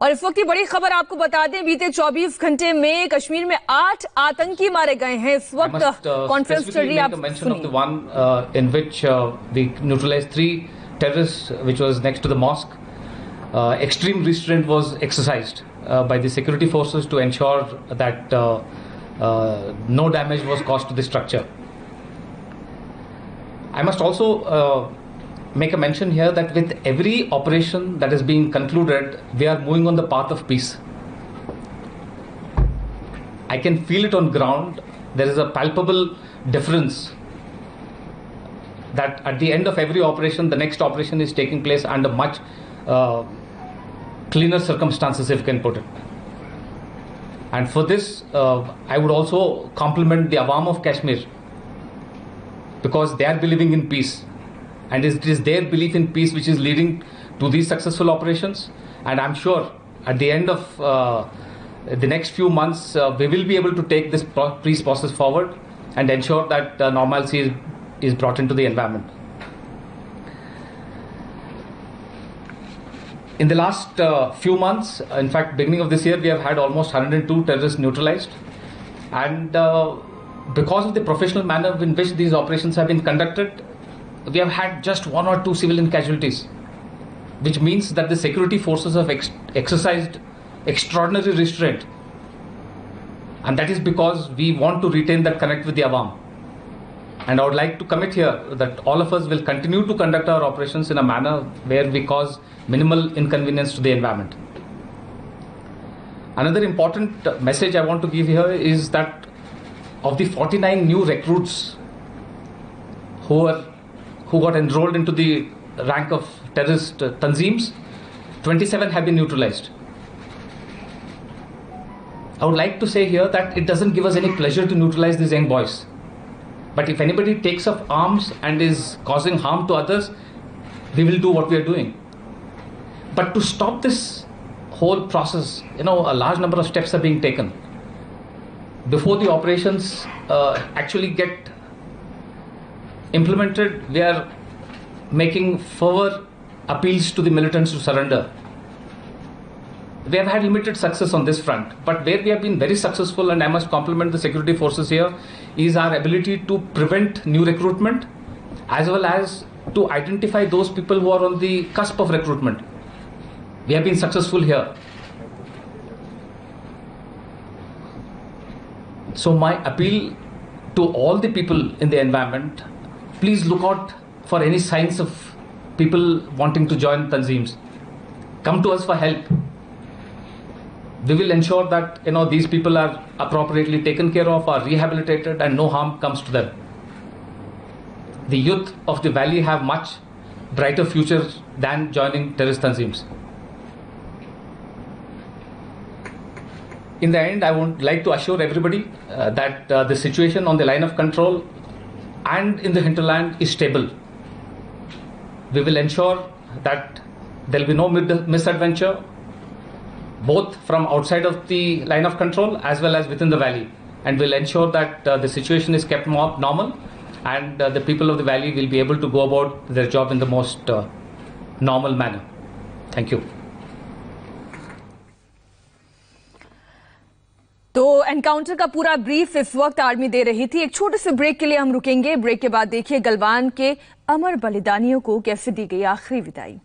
और इस वक्त की बड़ी खबर आपको बता दें, बीते 24 घंटे में कश्मीर में 8 आतंकी मारे गए हैं। इस वक्त कॉन्फ्रेंस चल रही है, आप सुनिए। in which we neutralized 3 terrorists which was next to the mosque. Extreme restraint was exercised by the security forces to ensure that no damage was caused to the structure. I must also make a mention here that with every operation that is being concluded, we are moving on the path of peace. I can feel it on ground. There is a palpable difference that at the end of every operation, the next operation is taking place under much cleaner circumstances, if you can put it. And for this, I would also compliment the Awam of Kashmir, because they are believing in peace. And it is their belief in peace which is leading to these successful operations. And I'm sure at the end of the next few months, we will be able to take this peace process forward and ensure that normalcy is brought into the environment. In the last few months, in fact, beginning of this year, we have had almost 102 terrorists neutralized. And because of the professional manner in which these operations have been conducted, we have had just 1 or 2 civilian casualties, which means that the security forces have exercised extraordinary restraint. And that is because we want to retain that connect with the Awam. And I would like to commit here that all of us will continue to conduct our operations in a manner where we cause minimal inconvenience to the environment. Another important message I want to give here is that of the 49 new recruits who got enrolled into the rank of terrorist tanzeems, 27 have been neutralized. I would like to say here that it doesn't give us any pleasure to neutralize these young boys. But if anybody takes up arms and is causing harm to others, we will do what we are doing. But to stop this whole process, a large number of steps are being taken. Before the operations actually get implemented, we are making further appeals to the militants to surrender. We have had limited success on this front, but where we have been very successful, and I must compliment the security forces here, is our ability to prevent new recruitment as well as to identify those people who are on the cusp of recruitment. We have been successful here. So my appeal to all the people in the environment, please look out for any signs of people wanting to join tanzeems. Come to us for help. We will ensure that these people are appropriately taken care of, are rehabilitated, and no harm comes to them. The youth of the valley have much brighter futures than joining terrorist tanzeems. In the end, I would like to assure everybody that the situation on the line of control and in the hinterland is stable. We will ensure that there will be no misadventure, both from outside of the line of control as well as within the valley. And we'll ensure that the situation is kept more normal, and the people of the valley will be able to go about their job in the most normal manner. Thank you. तो encounter का पूरा brief इस वक्त army दे रही थी। एक छोटे से ब्रेक के लिए हम रुकेंगे। ब्रेक के बाद देखिए गलवान के अमर बलिदानियों को कैसे दी गई आखिरी विदाई।